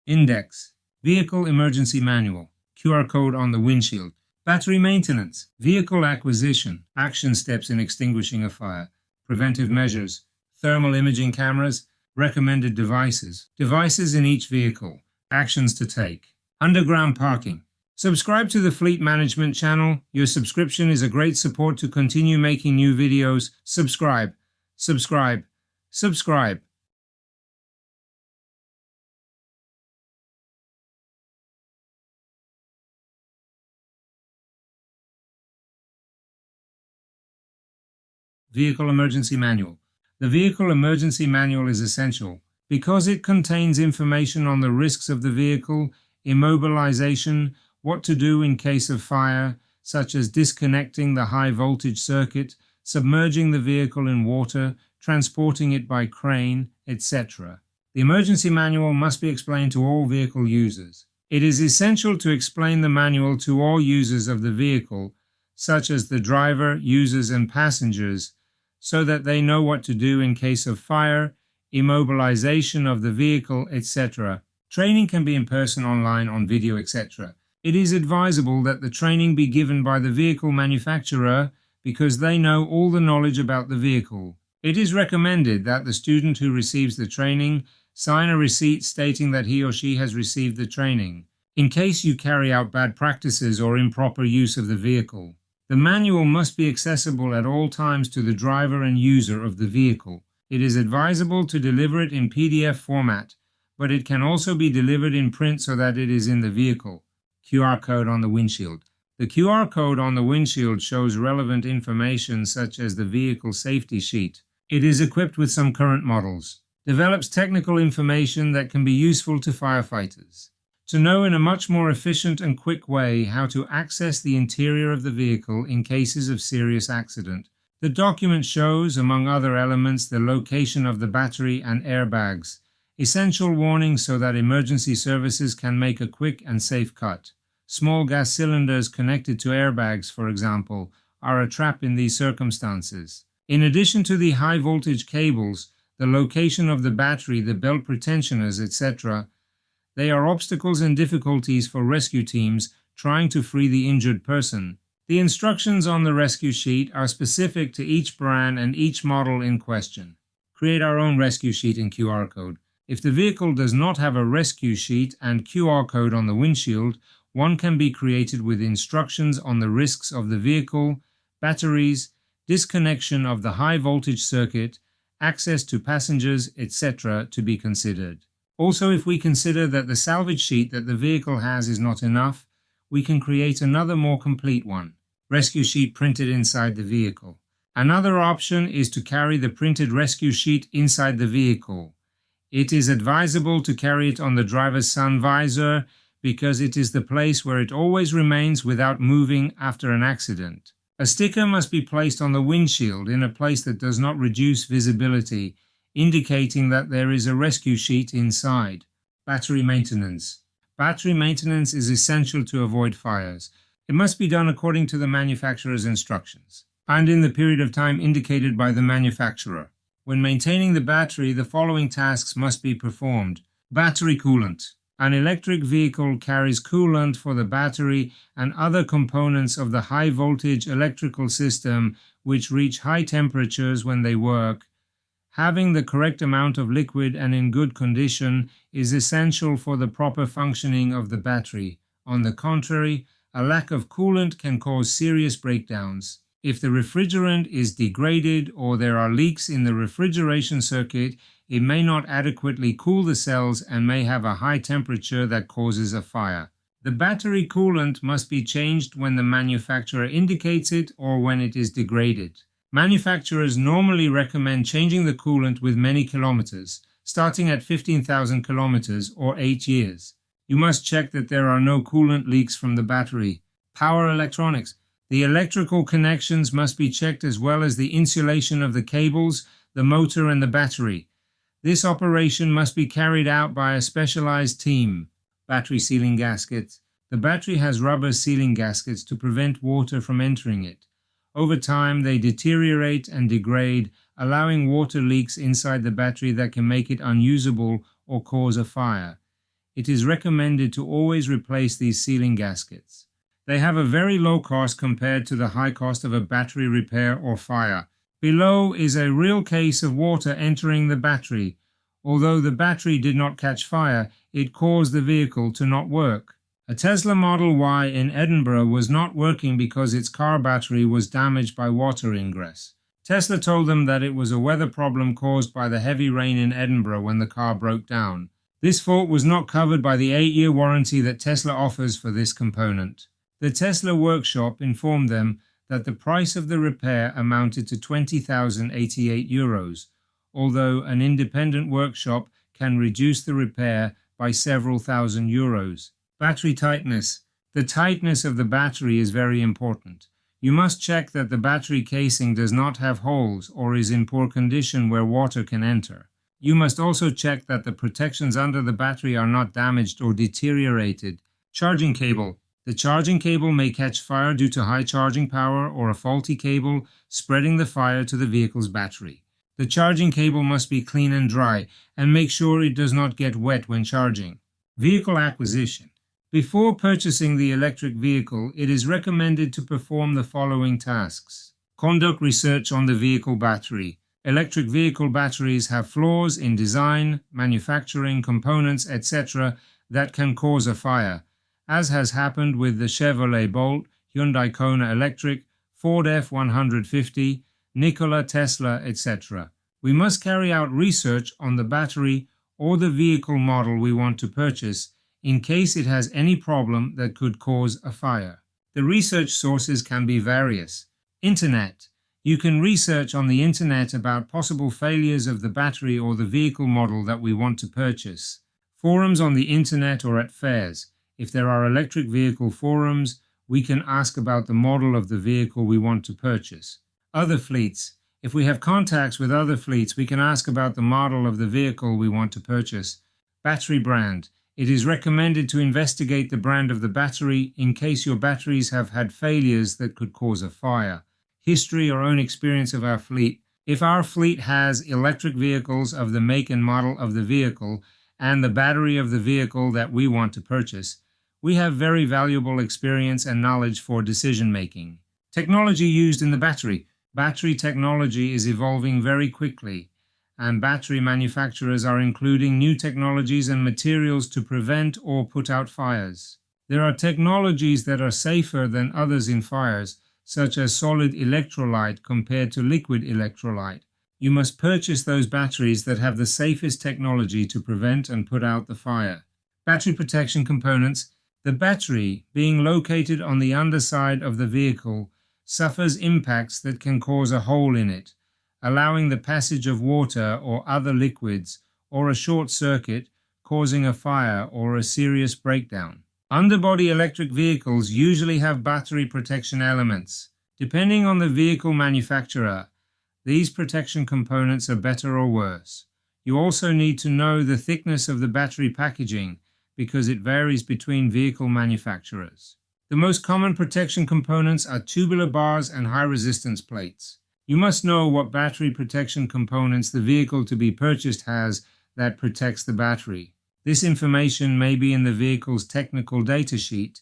Index. Vehicle emergency manual. QR code on the windshield. Battery maintenance. Vehicle acquisition. Action steps in extinguishing a fire. Preventive measures. Thermal imaging cameras. Recommended devices. Devices in each vehicle. Actions to take. Underground parking. Subscribe to the Fleet Management channel. Your subscription is a great support to continue making new videos. Subscribe. Subscribe. Subscribe. Vehicle Emergency Manual. The Vehicle Emergency Manual is essential because it contains information on the risks of the vehicle, immobilization, what to do in case of fire, such as disconnecting the high voltage circuit, submerging the vehicle in water, transporting it by crane, etc. The emergency manual must be explained to all vehicle users. It is essential to explain the manual to all users of the vehicle, such as the driver, users, and passengers, so that they know what to do in case of fire, immobilization of the vehicle, etc. Training can be in person, online, on video, etc. It is advisable that the training be given by the vehicle manufacturer because they know all the knowledge about the vehicle. It is recommended that the student who receives the training sign a receipt stating that he or she has received the training, in case you carry out bad practices or improper use of the vehicle. The manual must be accessible at all times to the driver and user of the vehicle. It is advisable to deliver it in PDF format, but it can also be delivered in print so that it is in the vehicle. QR code on the windshield. The QR code on the windshield shows relevant information such as the vehicle safety sheet. It is equipped with some current models. Develops technical information that can be useful to firefighters. To know in a much more efficient and quick way how to access the interior of the vehicle in cases of serious accident. The document shows, among other elements, the location of the battery and airbags. Essential warnings so that emergency services can make a quick and safe cut. Small gas cylinders connected to airbags, for example, are a trap in these circumstances. In addition to the high voltage cables, the location of the battery, the belt pretensioners, etc., they are obstacles and difficulties for rescue teams trying to free the injured person. The instructions on the rescue sheet are specific to each brand and each model in question. Create our own rescue sheet and QR code. If the vehicle does not have a rescue sheet and QR code on the windshield, one can be created with instructions on the risks of the vehicle, batteries, disconnection of the high voltage circuit, access to passengers, etc. to be considered. Also, if we consider that the salvage sheet that the vehicle has is not enough, we can create another more complete one. Rescue sheet printed inside the vehicle. Another option is to carry the printed rescue sheet inside the vehicle. It is advisable to carry it on the driver's sun visor because it is the place where it always remains without moving after an accident. A sticker must be placed on the windshield in a place that does not reduce visibility, indicating that there is a rescue sheet inside. Battery maintenance. Battery maintenance is essential to avoid fires. It must be done according to the manufacturer's instructions and in the period of time indicated by the manufacturer. When maintaining the battery, the following tasks must be performed. Battery coolant. An electric vehicle carries coolant for the battery and other components of the high voltage electrical system which reach high temperatures when they work. Having the correct amount of liquid and in good condition is essential for the proper functioning of the battery. On the contrary, a lack of coolant can cause serious breakdowns. If the refrigerant is degraded or there are leaks in the refrigeration circuit, it may not adequately cool the cells and may have a high temperature that causes a fire. The battery coolant must be changed when the manufacturer indicates it or when it is degraded. Manufacturers normally recommend changing the coolant with many kilometers, starting at 15,000 kilometers or 8 years. You must check that there are no coolant leaks from the battery. Power electronics. The electrical connections must be checked as well as the insulation of the cables, the motor and the battery. This operation must be carried out by a specialized team. Battery sealing gaskets. The battery has rubber sealing gaskets to prevent water from entering it. Over time, they deteriorate and degrade, allowing water leaks inside the battery that can make it unusable or cause a fire. it is recommended to always replace these sealing gaskets. They have a very low cost compared to the high cost of a battery repair or fire. Below is a real case of water entering the battery. Although the battery did not catch fire, it caused the vehicle to not work. A Tesla Model Y in Edinburgh was not working because its car battery was damaged by water ingress. Tesla told them that it was a weather problem caused by the heavy rain in Edinburgh when the car broke down. This fault was not covered by the 8-year warranty that Tesla offers for this component. The Tesla workshop informed them that the price of the repair amounted to €20,088, although an independent workshop can reduce the repair by several thousand euros. Battery tightness. The tightness of the battery is very important. You must check that the battery casing does not have holes or is in poor condition where water can enter. You must also check that the protections under the battery are not damaged or deteriorated. Charging cable. The charging cable may catch fire due to high charging power or a faulty cable spreading the fire to the vehicle's battery. The charging cable must be clean and dry, and make sure it does not get wet when charging. Vehicle acquisition. Before purchasing the electric vehicle, it is recommended to perform the following tasks. Conduct research on the vehicle battery. Electric vehicle batteries have flaws in design, manufacturing, components, etc. that can cause a fire, as has happened with the Chevrolet Bolt, Hyundai Kona Electric, Ford F-150, Nikola Tesla, etc. We must carry out research on the battery or the vehicle model we want to purchase in case it has any problem that could cause a fire. The research sources can be various. Internet. You can research on the internet about possible failures of the battery or the vehicle model that we want to purchase. Forums on the internet or at fairs. If there are electric vehicle forums, we can ask about the model of the vehicle we want to purchase. Other fleets. If we have contacts with other fleets, we can ask about the model of the vehicle we want to purchase. Battery brand. It is recommended to investigate the brand of the battery in case your batteries have had failures that could cause a fire. History or own experience of our fleet. If our fleet has electric vehicles of the make and model of the vehicle and the battery of the vehicle that we want to purchase, we have very valuable experience and knowledge for decision making. Technology used in the battery. Battery technology is evolving very quickly, and battery manufacturers are including new technologies and materials to prevent or put out fires. There are technologies that are safer than others in fires, such as solid electrolyte compared to liquid electrolyte. You must purchase those batteries that have the safest technology to prevent and put out the fire. Battery protection components. The battery, being located on the underside of the vehicle, suffers impacts that can cause a hole in it, allowing the passage of water or other liquids, or a short circuit, causing a fire or a serious breakdown. Underbody electric vehicles usually have battery protection elements. Depending on the vehicle manufacturer, these protection components are better or worse. You also need to know the thickness of the battery packaging because it varies between vehicle manufacturers. The most common protection components are tubular bars and high resistance plates. You must know what battery protection components the vehicle to be purchased has that protects the battery. This information may be in the vehicle's technical data sheet,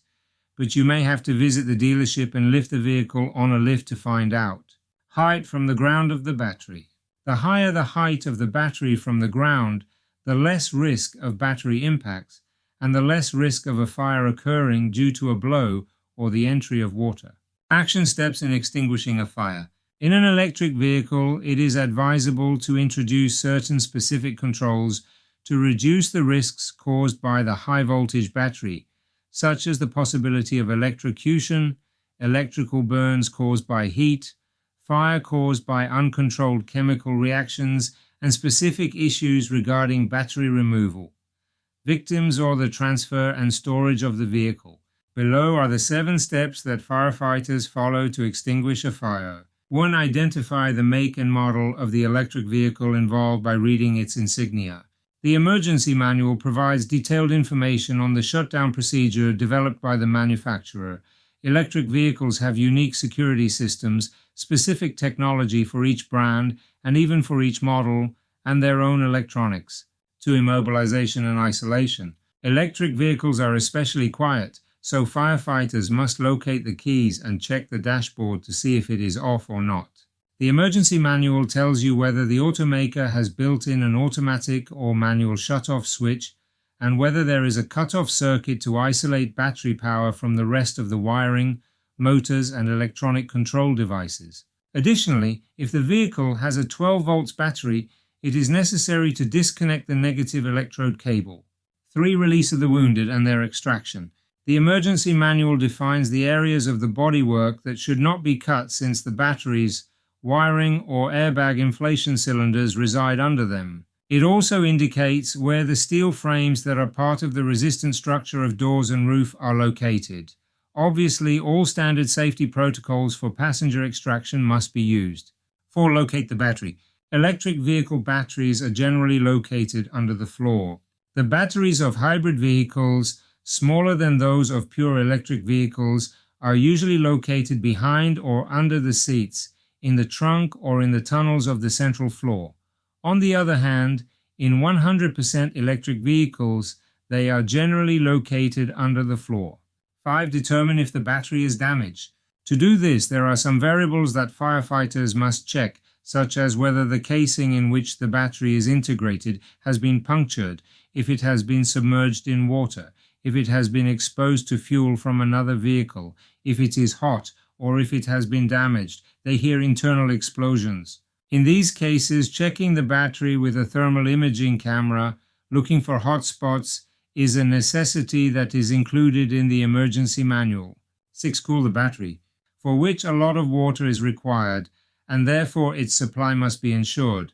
but you may have to visit the dealership and lift the vehicle on a lift to find out. Height from the ground of the battery. The higher the height of the battery from the ground, the less risk of battery impacts and the less risk of a fire occurring due to a blow or the entry of water. Action steps in extinguishing a fire. In an electric vehicle, it is advisable to introduce certain specific controls to reduce the risks caused by the high voltage battery, such as the possibility of electrocution, electrical burns caused by heat, fire caused by uncontrolled chemical reactions, and specific issues regarding battery removal. Victims or the transfer and storage of the vehicle. Below are the 7 steps that firefighters follow to extinguish a fire. 1. Identify the make and model of the electric vehicle involved by reading its insignia. The emergency manual provides detailed information on the shutdown procedure developed by the manufacturer. Electric vehicles have unique security systems, specific technology for each brand and even for each model, and their own electronics. 2. Immobilization and isolation. Electric vehicles are especially quiet, so firefighters must locate the keys and check the dashboard to see if it is off or not. The emergency manual tells you whether the automaker has built in an automatic or manual shut-off switch and whether there is a cut-off circuit to isolate battery power from the rest of the wiring, motors and electronic control devices. Additionally, if the vehicle has a 12 volts battery, it is necessary to disconnect the negative electrode cable. 3. Release of the wounded and their extraction. The emergency manual defines the areas of the bodywork that should not be cut since the batteries, wiring or airbag inflation cylinders reside under them. It also indicates where the steel frames that are part of the resistant structure of doors and roof are located. Obviously, all standard safety protocols for passenger extraction must be used. 4. Locate the battery. Electric vehicle batteries are generally located under the floor. The batteries of hybrid vehicles, smaller than those of pure electric vehicles, are usually located behind or under the seats, in the trunk or in the tunnels of the central floor. On the other hand, in 100% electric vehicles, they are generally located under the floor. 5. Determine if the battery is damaged. To do this, there are some variables that firefighters must check, such as whether the casing in which the battery is integrated has been punctured, if it has been submerged in water, if it has been exposed to fuel from another vehicle, if it is hot, or if it has been damaged. They hear internal explosions. In these cases, checking the battery with a thermal imaging camera, looking for hot spots, is a necessity that is included in the emergency manual. 6. Cool the battery, for which a lot of water is required, and therefore its supply must be ensured.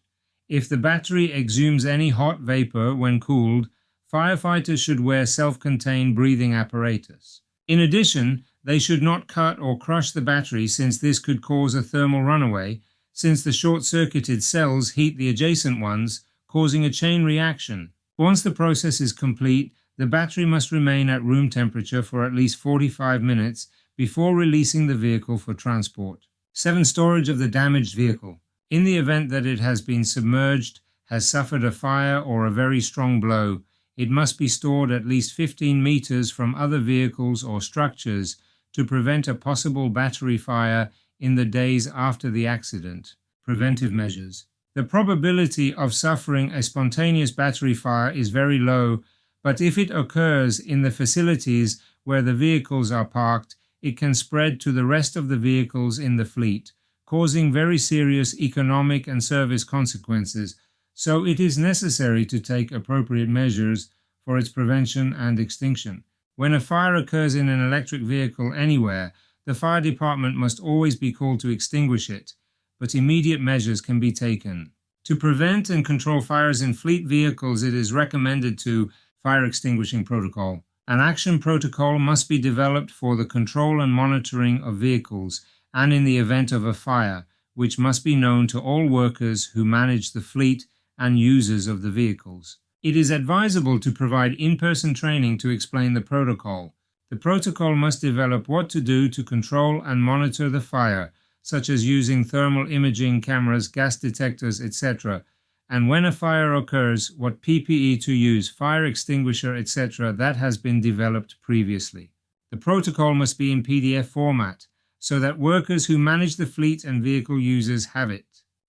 If the battery exhumes any hot vapor when cooled, firefighters should wear self-contained breathing apparatus. In addition, they should not cut or crush the battery since this could cause a thermal runaway, since the short-circuited cells heat the adjacent ones, causing a chain reaction. Once the process is complete, the battery must remain at room temperature for at least 45 minutes before releasing the vehicle for transport. 7. Storage of the damaged vehicle. In the event that it has been submerged, has suffered a fire or a very strong blow, it must be stored at least 15 meters from other vehicles or structures to prevent a possible battery fire in the days after the accident. Preventive measures. The probability of suffering a spontaneous battery fire is very low, but if it occurs in the facilities where the vehicles are parked, it can spread to the rest of the vehicles in the fleet, causing very serious economic and service consequences, so it is necessary to take appropriate measures for its prevention and extinction. When a fire occurs in an electric vehicle anywhere, the fire department must always be called to extinguish it, but immediate measures can be taken. To prevent and control fires in fleet vehicles, it is recommended to fire extinguishing protocol. An action protocol must be developed for the control and monitoring of vehicles and in the event of a fire, which must be known to all workers who manage the fleet and users of the vehicles. It is advisable to provide in-person training to explain the protocol. The protocol must develop what to do to control and monitor the fire, such as using thermal imaging cameras, gas detectors, etc., and when a fire occurs, what PPE to use, fire extinguisher, etc., that has been developed previously. The protocol must be in PDF format, so that workers who manage the fleet and vehicle users have it.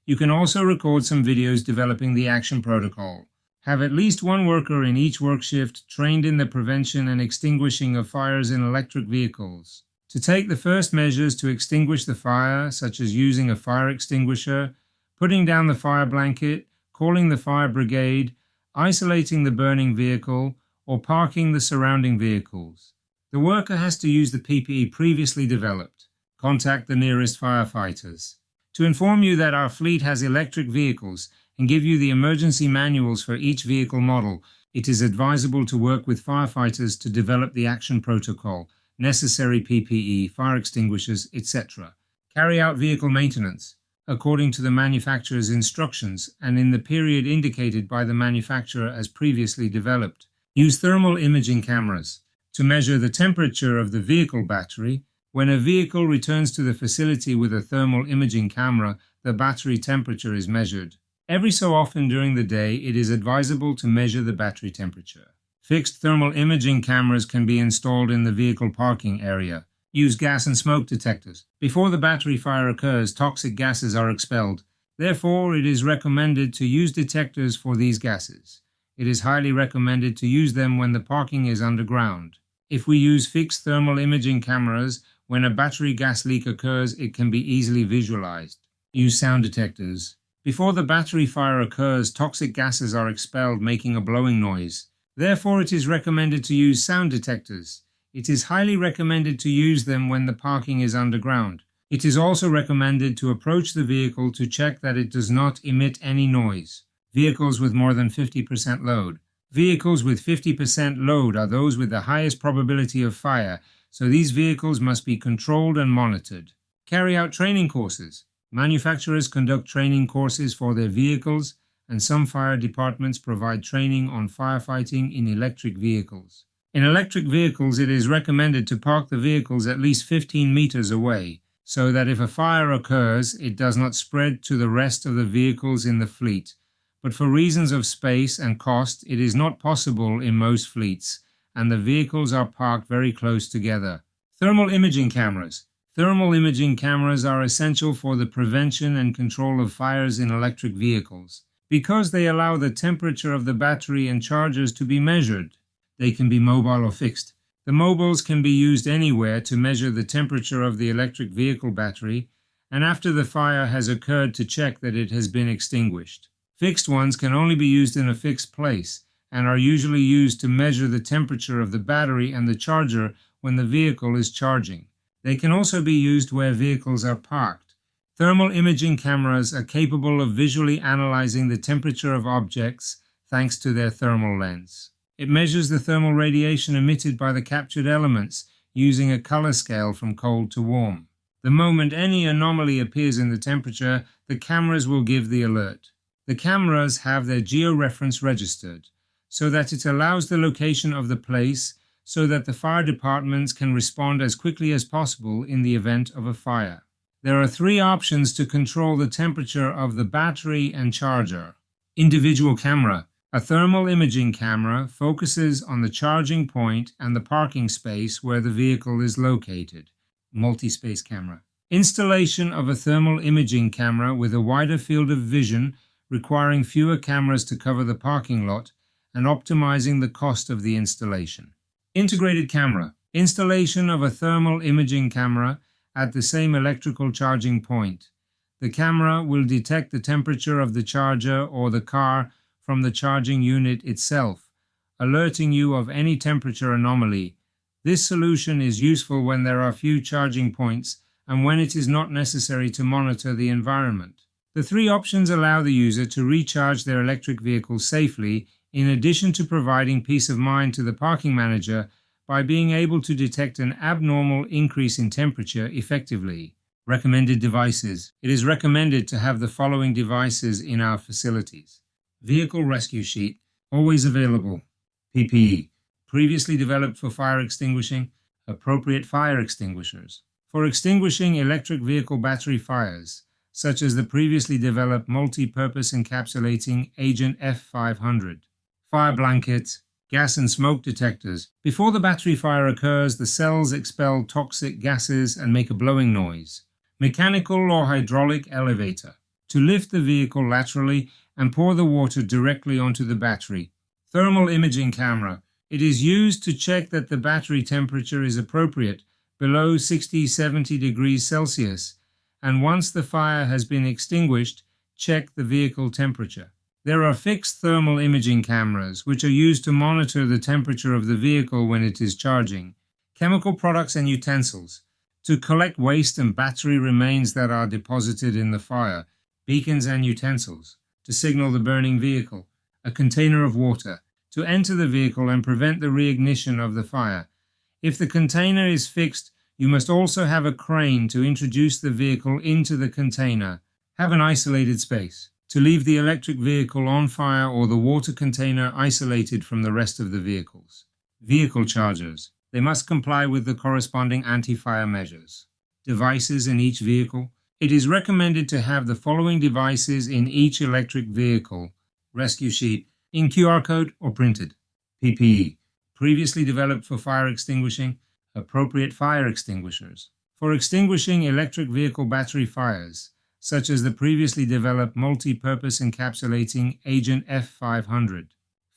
You can also record some videos developing the action protocol. Have at least one worker in each work shift trained in the prevention and extinguishing of fires in electric vehicles. To take the first measures to extinguish the fire, such as using a fire extinguisher, putting down the fire blanket, calling the fire brigade, isolating the burning vehicle, or parking the surrounding vehicles. The worker has to use the PPE previously developed. Contact the nearest firefighters. To inform you that our fleet has electric vehicles and give you the emergency manuals for each vehicle model, it is advisable to work with firefighters to develop the action protocol, necessary PPE, fire extinguishers, etc. Carry out vehicle maintenance according to the manufacturer's instructions and in the period indicated by the manufacturer as previously developed. Use thermal imaging cameras to measure the temperature of the vehicle battery. When a vehicle returns to the facility with a thermal imaging camera, the battery temperature is measured. Every so often during the day, it is advisable to measure the battery temperature. Fixed thermal imaging cameras can be installed in the vehicle parking area. Use gas and smoke detectors. Before the battery fire occurs, toxic gases are expelled. Therefore, it is recommended to use detectors for these gases. It is highly recommended to use them when the parking is underground. If we use fixed thermal imaging cameras, when a battery gas leak occurs, it can be easily visualized. Use sound detectors. Before the battery fire occurs, toxic gases are expelled, making a blowing noise. Therefore, it is recommended to use sound detectors. It is highly recommended to use them when the parking is underground. It is also recommended to approach the vehicle to check that it does not emit any noise. Vehicles with more than 50% load. Vehicles with 50% load are those with the highest probability of fire, so these vehicles must be controlled and monitored. Carry out training courses. Manufacturers conduct training courses for their vehicles, and some fire departments provide training on firefighting in electric vehicles. In electric vehicles, it is recommended to park the vehicles at least 15 meters away, so that if a fire occurs, it does not spread to the rest of the vehicles in the fleet. But for reasons of space and cost, it is not possible in most fleets, and the vehicles are parked very close together. Thermal imaging cameras. Thermal imaging cameras are essential for the prevention and control of fires in electric vehicles, because they allow the temperature of the battery and chargers to be measured. They can be mobile or fixed. The mobiles can be used anywhere to measure the temperature of the electric vehicle battery, and after the fire has occurred to check that it has been extinguished. Fixed ones can only be used in a fixed place, and are usually used to measure the temperature of the battery and the charger when the vehicle is charging. They can also be used where vehicles are parked. Thermal imaging cameras are capable of visually analyzing the temperature of objects thanks to their thermal lens. It measures the thermal radiation emitted by the captured elements using a color scale from cold to warm. The moment any anomaly appears in the temperature, the cameras will give the alert. The cameras have their georeference registered, so that it allows the location of the place so that the fire departments can respond as quickly as possible in the event of a fire. There are 3 options to control the temperature of the battery and charger. Individual camera. A thermal imaging camera focuses on the charging point and the parking space where the vehicle is located. Multi-space camera. Installation of a thermal imaging camera with a wider field of vision, requiring fewer cameras to cover the parking lot, and optimizing the cost of the installation. Integrated camera. Installation of a thermal imaging camera at the same electrical charging point. The camera will detect the temperature of the charger or the car from the charging unit itself, alerting you of any temperature anomaly. This solution is useful when there are few charging points and when it is not necessary to monitor the environment. The 3 options allow the user to recharge their electric vehicle safely, in addition to providing peace of mind to the parking manager by being able to detect an abnormal increase in temperature effectively. Recommended devices. It is recommended to have the following devices in our facilities. Vehicle rescue sheet, always available. PPE, previously developed for fire extinguishing, appropriate fire extinguishers. For extinguishing electric vehicle battery fires, such as the previously developed multi-purpose encapsulating Agent F500. Fire blanket, gas and smoke detectors. Before the battery fire occurs, the cells expel toxic gases and make a blowing noise. Mechanical or hydraulic elevator, to lift the vehicle laterally and pour the water directly onto the battery. Thermal imaging camera. It is used to check that the battery temperature is appropriate, below 60-70 degrees Celsius, and once the fire has been extinguished, check the vehicle temperature. There are fixed thermal imaging cameras, which are used to monitor the temperature of the vehicle when it is charging. Chemical products and utensils, to collect waste and battery remains that are deposited in the fire. Beacons and utensils, to signal the burning vehicle. A container of water, to enter the vehicle and prevent the reignition of the fire. If the container is fixed, you must also have a crane to introduce the vehicle into the container. Have an isolated space, to leave the electric vehicle on fire or the water container isolated from the rest of the vehicles. Vehicle chargers. They must comply with the corresponding anti-fire measures. Devices in each vehicle. It is recommended to have the following devices in each electric vehicle. Rescue sheet, in QR code or printed. PPE, previously developed for fire extinguishing, appropriate fire extinguishers. For extinguishing electric vehicle battery fires, such as the previously developed multi-purpose encapsulating Agent F500.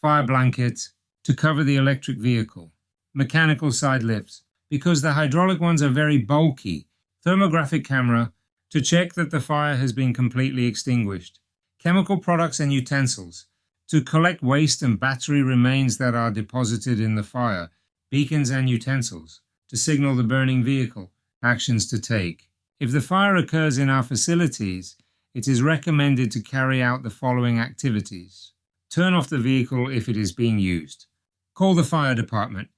Fire blanket to cover the electric vehicle. Mechanical side lifts, because the hydraulic ones are very bulky. Thermographic camera to check that the fire has been completely extinguished. Chemical products and utensils to collect waste and battery remains that are deposited in the fire. Beacons and utensils to signal the burning vehicle. Actions to take. If the fire occurs in our facilities, it is recommended to carry out the following activities. Turn off the vehicle if it is being used. Call the fire department.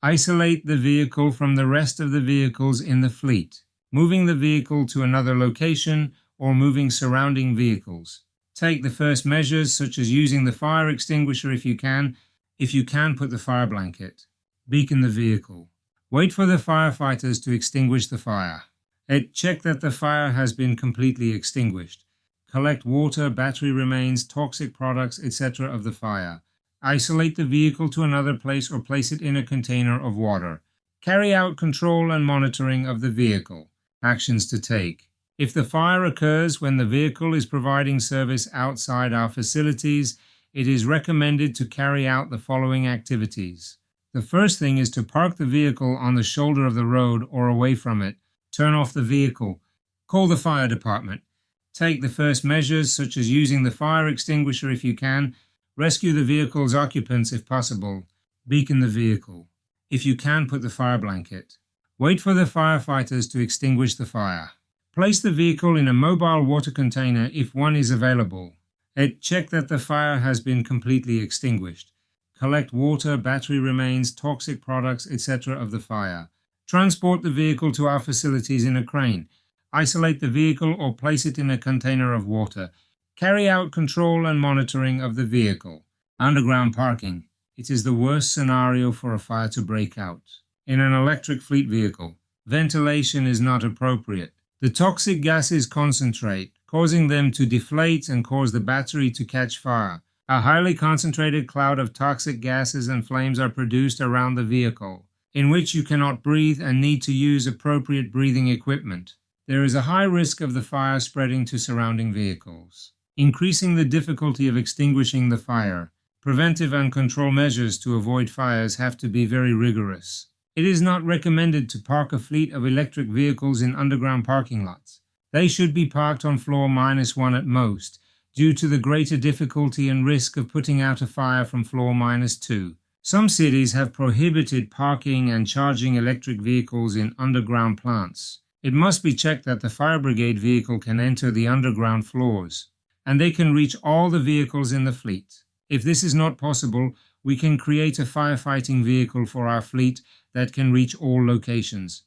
Isolate the vehicle from the rest of the vehicles in the fleet, moving the vehicle to another location or moving surrounding vehicles. Take the first measures, such as using the fire extinguisher if you can. If you can, put the fire blanket. Beacon the vehicle. Wait for the firefighters to extinguish the fire. Check that the fire has been completely extinguished. Collect water, battery remains, toxic products, etc. of the fire. Isolate the vehicle to another place or place it in a container of water. Carry out control and monitoring of the vehicle. Actions to take. If the fire occurs when the vehicle is providing service outside our facilities, it is recommended to carry out the following activities. The first thing is to park the vehicle on the shoulder of the road or away from it. Turn off the vehicle. Call the fire department. Take the first measures, such as using the fire extinguisher if you can. Rescue the vehicle's occupants if possible. Beacon the vehicle. If you can, put the fire blanket. Wait for the firefighters to extinguish the fire. Place the vehicle in a mobile water container if one is available. Check that the fire has been completely extinguished. Collect water, battery remains, toxic products, etc. of the fire. Transport the vehicle to our facilities in a crane. Isolate the vehicle or place it in a container of water. Carry out control and monitoring of the vehicle. Underground parking. It is the worst scenario for a fire to break out. In an electric fleet vehicle, ventilation is not appropriate. The toxic gases concentrate, causing them to deflate and cause the battery to catch fire. A highly concentrated cloud of toxic gases and flames are produced around the vehicle, in which you cannot breathe and need to use appropriate breathing equipment. There is a high risk of the fire spreading to surrounding vehicles, increasing the difficulty of extinguishing the fire. Preventive and control measures to avoid fires have to be very rigorous. It is not recommended to park a fleet of electric vehicles in underground parking lots. They should be parked on floor -1 at most, due to the greater difficulty and risk of putting out a fire from floor -2. Some cities have prohibited parking and charging electric vehicles in underground plants. It must be checked that the fire brigade vehicle can enter the underground floors, and they can reach all the vehicles in the fleet. If this is not possible, we can create a firefighting vehicle for our fleet that can reach all locations.